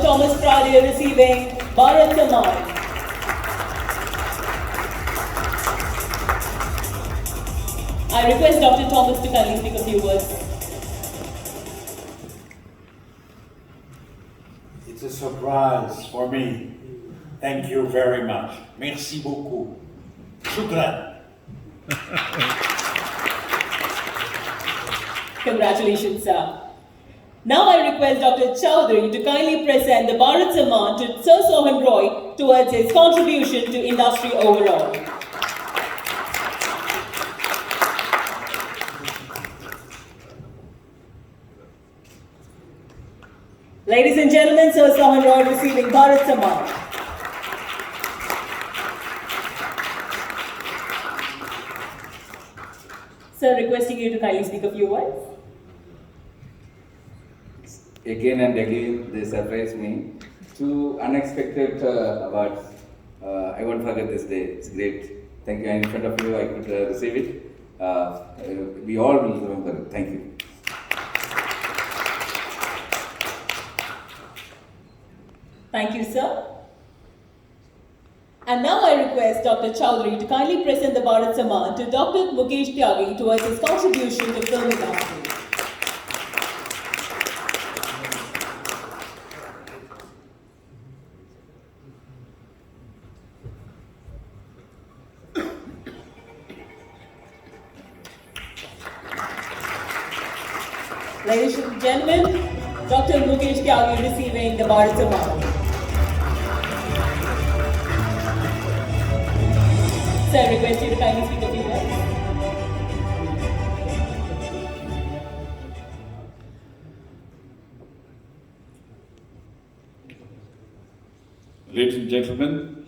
Thomas Prade receiving Bharat Samman. I request Dr. Thomas to kindly speak a few words. It's a surprise for me. Thank you very much. Merci beaucoup. Shukran. Congratulations, sir. Now I request Dr. Chowdhury to kindly present the Bharat Samman to Sir Sohan Roy towards his contribution to industry overall. Ladies and gentlemen, Sir Sohan Roy receiving Bharat Samman. Sir, requesting you to kindly speak a few words. Again and again, they surprise me. Two unexpected awards. I won't forget this day. It's great. Thank you. And in front of you, I could receive it. We all will remember it. Thank you. Thank you, sir. And now I request Dr. Chowdhury to kindly present the Bharat Samman to Dr. Mukesh Tyagi towards his contribution to film industry. Ladies and gentlemen, Dr. Mukesh Tyagi receiving the Bharat Samman. Sir, I request you to kindly speak a few words. Ladies and gentlemen,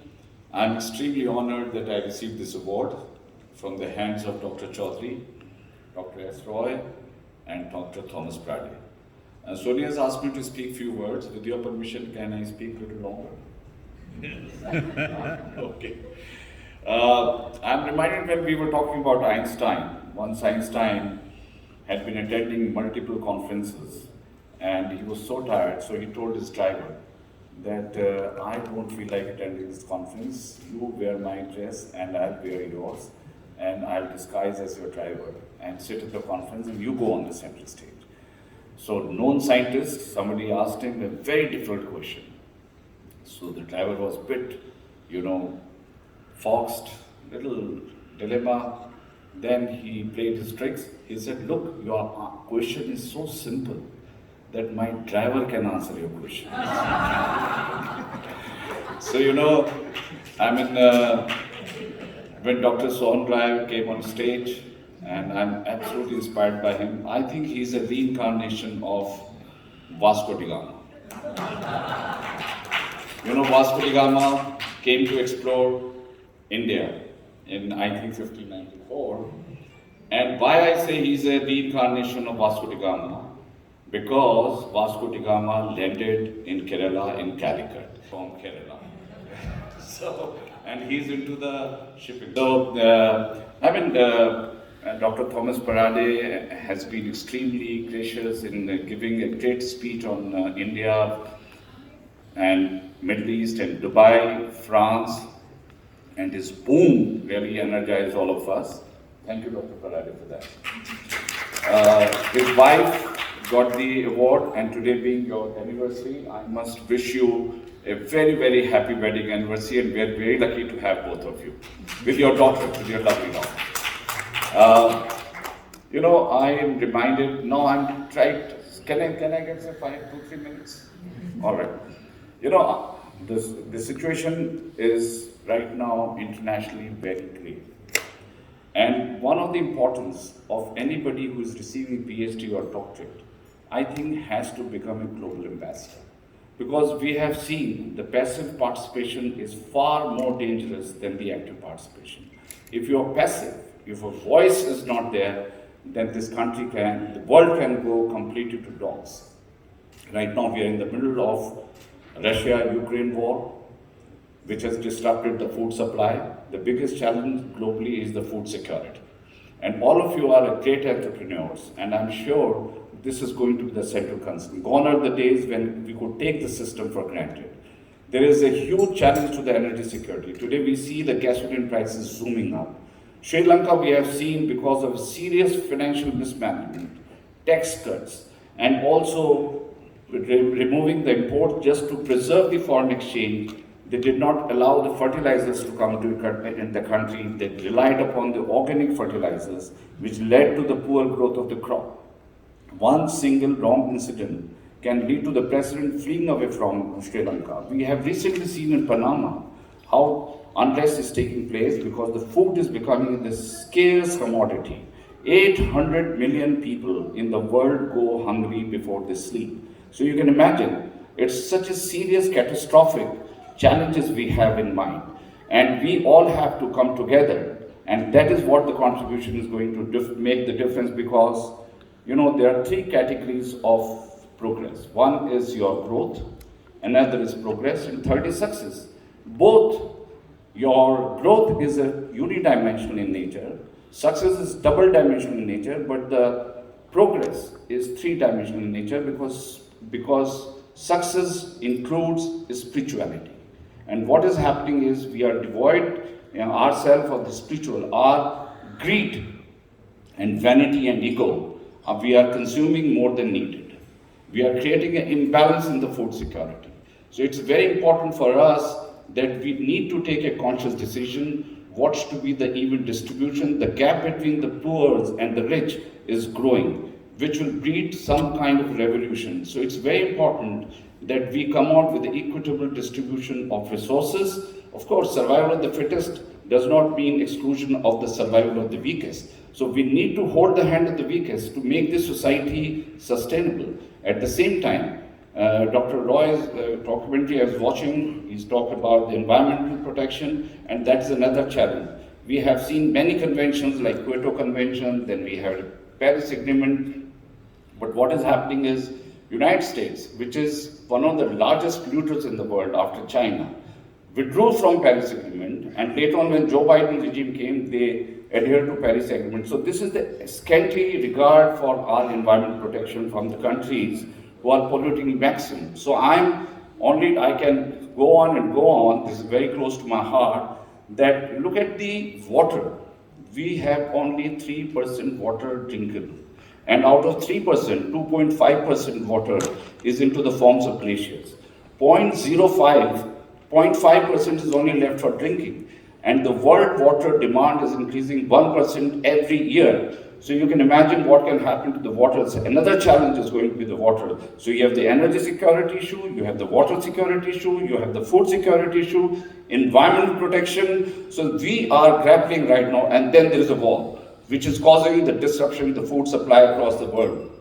I am extremely honored that I received this award from the hands of Dr. Chowdhury, Dr. S. Roy, and Dr. Thomas Prade. Sonia has asked me to speak few words. With your permission, can I speak a little longer? Okay. I'm reminded when we were talking about Einstein. Once Einstein had been attending multiple conferences and he was so tired, so he told his driver that I don't feel like attending this conference. You wear my dress and I'll wear yours, and I'll disguise as your driver and sit at the conference and you go on the center stage. So known scientist, somebody asked him a very difficult question. So the driver was a bit, foxed, little dilemma. Then he played his tricks. He said, look, your question is so simple that my driver can answer your question. So, when Dr. Sohan Roy came on stage, and I'm absolutely inspired by him. I think he's a reincarnation of Vasco da Gama. Vasco da Gama came to explore India in, I think, 1594. And why I say he's a reincarnation of Vasco da Gama? Because Vasco da Gama landed in Kerala, in Calicut, from Kerala. And he's into the shipping. Dr. Thomas Prade has been extremely gracious in giving a great speech on India and Middle East and Dubai, France, and his boom really energized all of us. Thank you, Dr. Prade, for that. His wife got the award, and today being your anniversary, I must wish you a very, very happy wedding anniversary, and we are very lucky to have both of you with your daughter, with your lovely daughter. I am reminded, no, I'm tried, can I get 2-3 minutes? All right. The situation is right now internationally very grave. And one of the importance of anybody who is receiving PhD or doctorate, I think has to become a global ambassador. Because we have seen the passive participation is far more dangerous than the active participation. If you are passive, if a voice is not there, then this country the world can go completely to dogs. Right now we are in the middle of Russia-Ukraine war, which has disrupted the food supply. The biggest challenge globally is the food security. And all of you are great entrepreneurs, and I'm sure this is going to be the central concern. Gone are the days when we could take the system for granted. There is a huge challenge to the energy security. Today we see the gasoline prices zooming up. Sri Lanka, we have seen, because of serious financial mismanagement, tax cuts, and also removing the import just to preserve the foreign exchange, they did not allow the fertilizers to come in the country. They relied upon the organic fertilizers, which led to the poor growth of the crop. One single wrong incident can lead to the president fleeing away from Sri Lanka. We have recently seen in Panama how unrest is taking place because the food is becoming the scarce commodity. 800 million people in the world go hungry before they sleep. So you can imagine, it's such a serious, catastrophic challenges we have in mind. And we all have to come together. And that is what the contribution is going to make the difference, because, there are three categories of progress. One is your growth, another is progress, and third is success. Both your growth is a unidimensional in nature, success is double dimensional in nature, but the progress is three-dimensional in nature because success includes spirituality. And what is happening is we are devoid ourselves of the spiritual. Our greed and vanity and ego, we are consuming more than needed. We are creating an imbalance in the food security. So it's very important for us that we need to take a conscious decision what's to be the even distribution. The gap between the poor and the rich is growing, which will breed some kind of revolution. So it's very important that we come out with the equitable distribution of resources. Of course, survival of the fittest does not mean exclusion of the survival of the weakest. So we need to hold the hand of the weakest to make this society sustainable. At the same time, Dr. Roy's documentary I was watching, he's talked about the environmental protection, and that's another challenge. We have seen many conventions like Kyoto Convention, then we have Paris Agreement, but what is happening is United States, which is one of the largest polluters in the world after China, withdrew from Paris Agreement, and later on when Joe Biden regime came, they adhered to Paris Agreement. So this is the scanty regard for our environmental protection from the countries who are polluting maximum. So I can go on and go on, this is very close to my heart, that look at the water. We have only 3% water drinkable. And out of 3%, 2.5% water is into the forms of glaciers. 0.5% is only left for drinking. And the world water demand is increasing 1% every year. So you can imagine what can happen to the water. So another challenge is going to be the water. So you have the energy security issue, you have the water security issue, you have the food security issue, environmental protection. So we are grappling right now, and then there is a war, which is causing the disruption in the food supply across the world.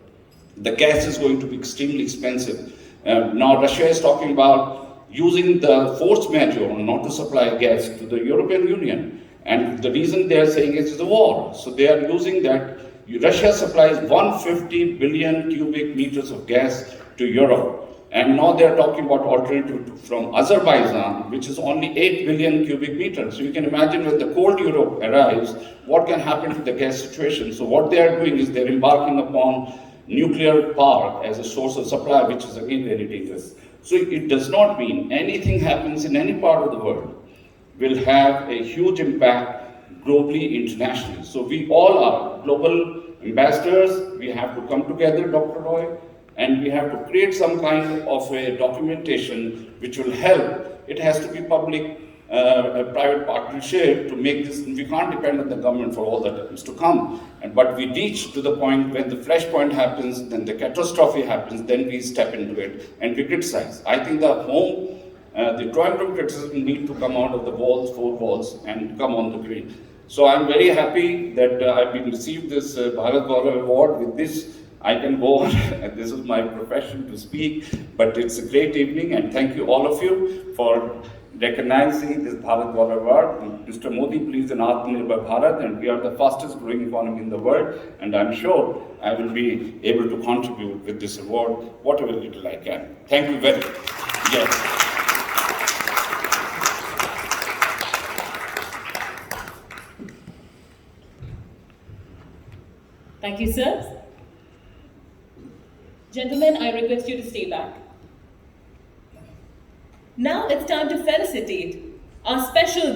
The gas is going to be extremely expensive. Now Russia is talking about using the force majeure not to supply gas to the European Union. And the reason they are saying is the war. So they are using that. Russia supplies 150 billion cubic meters of gas to Europe. And now they are talking about alternative from Azerbaijan, which is only 8 billion cubic meters. So you can imagine when the cold Europe arrives, what can happen to the gas situation. So what they are doing is they're embarking upon nuclear power as a source of supply, which is again very dangerous. So it does not mean anything happens in any part of the world will have a huge impact globally, internationally. So we all are global ambassadors. We have to come together, Dr. Roy, and we have to create some kind of a documentation which will help. It has to be public, private partnership to make this. We can't depend on the government for all that is to come. But we reach to the point when the flash point happens, then the catastrophe happens, then we step into it and we criticize. I think the drawing room criticism need to come out of the walls, four walls, and come on the green. So I'm very happy that I've been received this Bharat Gaurav Award. With this, I can go on, and this is my profession to speak, but it's a great evening, and thank you all of you for recognizing this Bharat Gaurav Award. Mr. Modi believes in Atmanirbhar Bharat, and we are the fastest growing economy in the world, and I'm sure I will be able to contribute with this award, whatever little I can. Thank you very much. Yes. Thank you, sir. Gentlemen, I request you to stay back. Now it's time to felicitate our special